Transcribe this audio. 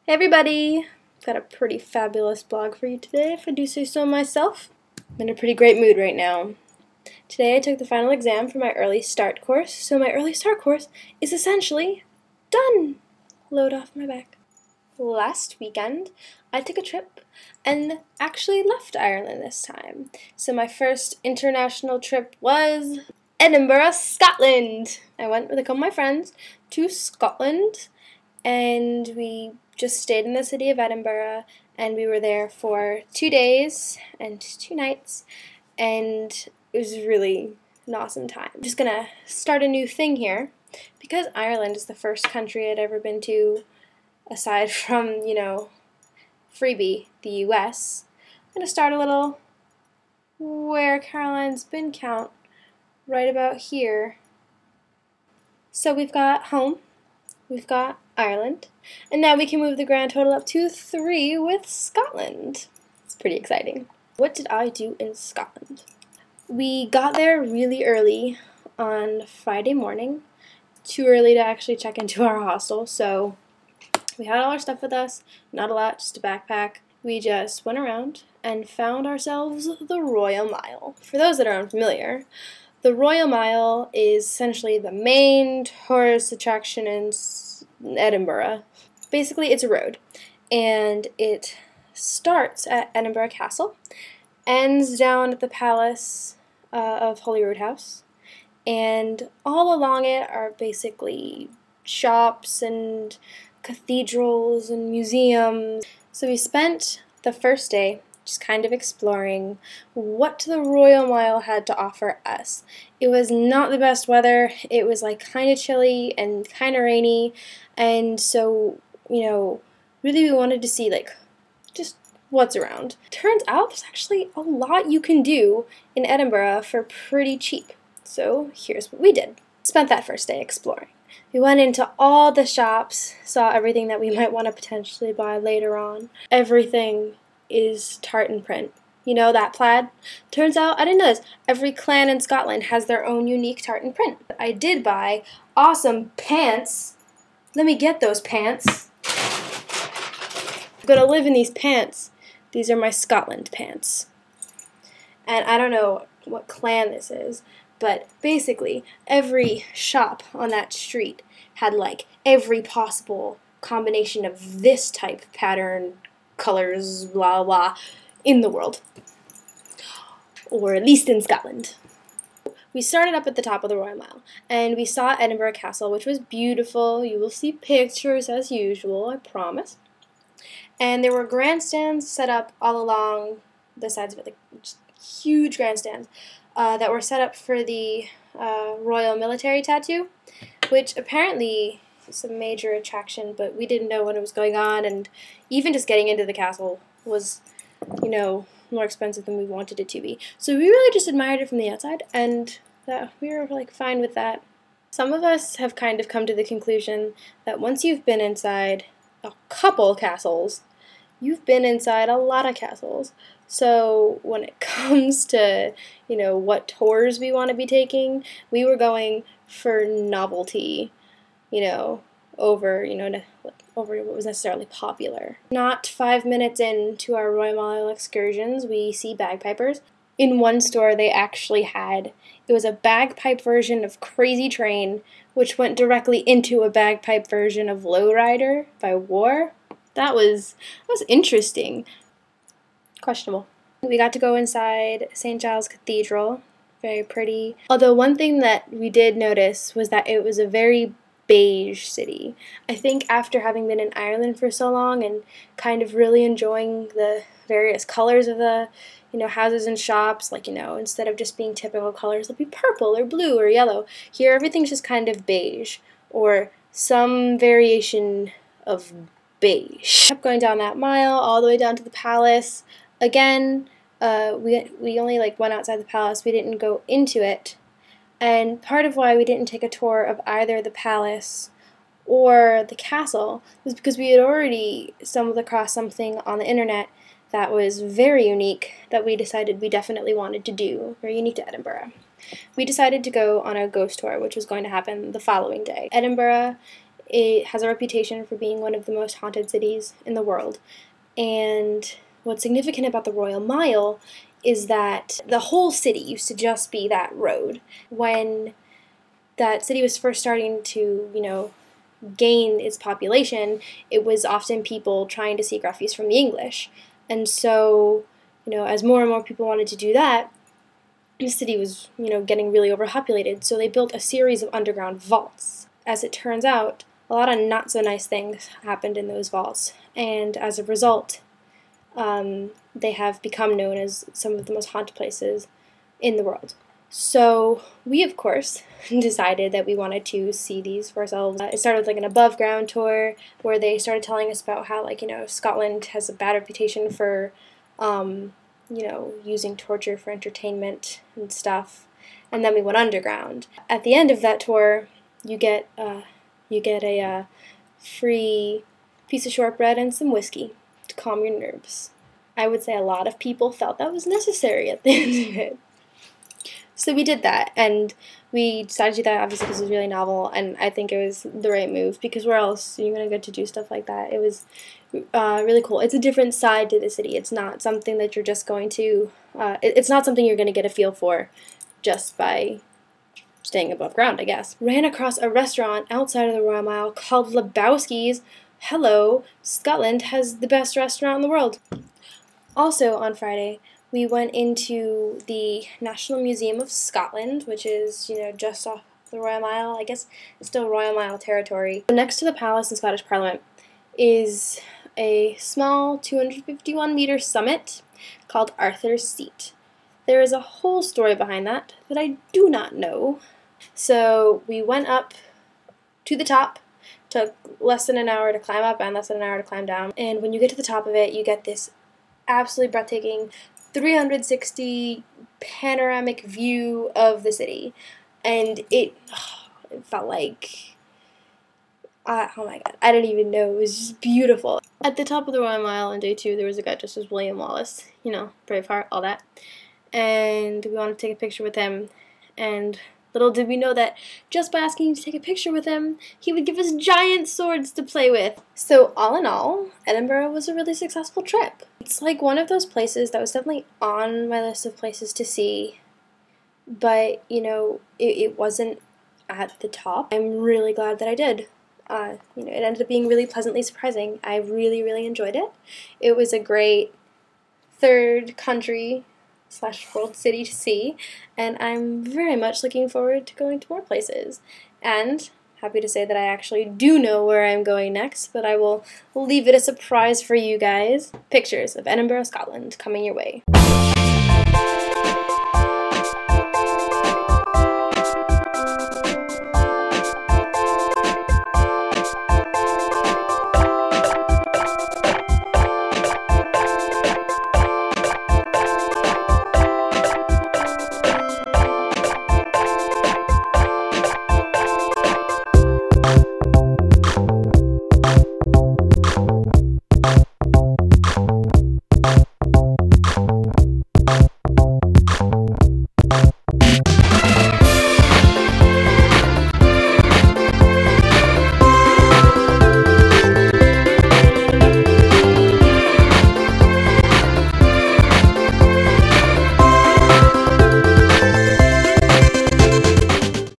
Hey everybody! Got a pretty fabulous blog for you today, if I do say so myself. I'm in a pretty great mood right now. Today I took the final exam for my early start course, so my early start course is essentially done! Load off my back. Last weekend, I took a trip and actually left Ireland this time. So my first international trip was Edinburgh, Scotland! I went with a couple of my friends to Scotland, and we just stayed in the city of Edinburgh, and we were there for 2 days and 2 nights, and it was really an awesome time. I'm just gonna start a new thing here, because Ireland is the first country I'd ever been to, aside from, freebie, the US. I'm gonna start a little Where Caroline's Been count right about here. So we've got home, we've got Ireland, and now we can move the grand total up to 3 with Scotland. It's pretty exciting. What did I do in Scotland? We got there really early on Friday morning, too early to actually check into our hostel, so we had all our stuff with us, not a lot, just a backpack. We just went around and found ourselves the Royal Mile. For those that are unfamiliar, the Royal Mile is essentially the main tourist attraction in Edinburgh. Basically, it's a road, and it starts at Edinburgh Castle, ends down at the Palace of Holyrood House, and all along it are basically shops and cathedrals and museums. So we spent the first day just kind of exploring what the Royal Mile had to offer us. It was not the best weather. It was like kind of chilly and kind of rainy, and so, really we wanted to see just what's around. Turns out there's actually a lot you can do in Edinburgh for pretty cheap. So here's what we did. Spent that first day exploring. We went into all the shops, saw everything that we might want to potentially buy later on. Everything is tartan print. You know, that plaid? Turns out, I didn't know this, every clan in Scotland has their own unique tartan print. I did buy awesome pants. Let me get those pants. I'm gonna live in these pants. These are my Scotland pants. And I don't know what clan this is, but basically every shop on that street had every possible combination of this type pattern, colors, blah blah, in the world. Or at least in Scotland. We started up at the top of the Royal Mile, and we saw Edinburgh Castle, which was beautiful. You will see pictures as usual, I promise. And there were grandstands set up all along the sides of it, just huge grandstands that were set up for the Royal Military Tattoo, which apparently is a major attraction, but we didn't know when it was going on, and even just getting into the castle was, more expensive than we wanted it to be. So we really just admired it from the outside, and we were fine with that. Some of us have kind of come to the conclusion that once you've been inside a couple castles, you've been inside a lot of castles. So when it comes to, what tours we want to be taking, we were going for novelty, over what was necessarily popular. Not 5 minutes into our Royal Mile excursions, we see bagpipers. In one store, they actually it was a bagpipe version of Crazy Train, which went directly into a bagpipe version of Lowrider by War. That was interesting. Questionable. We got to go inside St. Giles Cathedral. Very pretty. Although one thing that we did notice was that it was a very beige city. I think after having been in Ireland for so long and kind of really enjoying the various colors of the, houses and shops, instead of just being typical colors, they'll be purple or blue or yellow. Here everything's just kind of beige, or some variation of beige. Kept going down that mile all the way down to the palace. Again, we only went outside the palace. We didn't go into it. And part of why we didn't take a tour of either the palace or the castle was because we had already stumbled across something on the internet that was very unique that we decided we definitely wanted to do, very unique to Edinburgh. We decided to go on a ghost tour, which was going to happen the following day. Edinburgh it has a reputation for being one of the most haunted cities in the world. And what's significant about the Royal Mile is that the whole city used to just be that road. When that city was first starting to, gain its population, it was often people trying to seek refuge from the English. And so, as more and more people wanted to do that, the city was, getting really overpopulated. So they built a series of underground vaults. As it turns out, a lot of not so nice things happened in those vaults. And as a result, they have become known as some of the most haunted places in the world. So we, of course, decided that we wanted to see these for ourselves. It started with like an above ground tour where they started telling us about how Scotland has a bad reputation for using torture for entertainment and stuff. And then we went underground. At the end of that tour, you get a free piece of shortbread and some whiskey to calm your nerves. I would say a lot of people felt that was necessary at the end of it. So we did that, and we decided to do that obviously because it was really novel, and I think it was the right move, because where else are you going to get to do stuff like that? It was really cool. It's a different side to the city. It's not something that you're just going to, it's not something you're going to get a feel for just by staying above ground, I guess. Ran across a restaurant outside of the Royal Mile called Lebowski's. Hello, Scotland has the best restaurant in the world. Also on Friday, we went into the National Museum of Scotland, which is, just off the Royal Mile. I guess it's still Royal Mile territory. Next to the palace and Scottish Parliament is a small 251-meter summit called Arthur's Seat. There is a whole story behind that I do not know. So we went up to the top. Took less than an hour to climb up and less than an hour to climb down. And when you get to the top of it, you get this absolutely breathtaking 360 panoramic view of the city, and it felt like, oh my god, I don't even know, it was just beautiful. At the top of the Royal Mile on day 2, there was a guy dressed as William Wallace, Braveheart, all that, and we wanted to take a picture with him, and little did we know that just by asking to take a picture with him, he would give us giant swords to play with. So all in all, Edinburgh was a really successful trip. It's like one of those places that was definitely on my list of places to see, but, it wasn't at the top. I'm really glad that I did. It ended up being really pleasantly surprising. I really, really enjoyed it. It was a great third country / world city to see, and I'm very much looking forward to going to more places. And happy to say that I actually do know where I'm going next, but I will leave it a surprise for you guys. Pictures of Edinburgh, Scotland coming your way.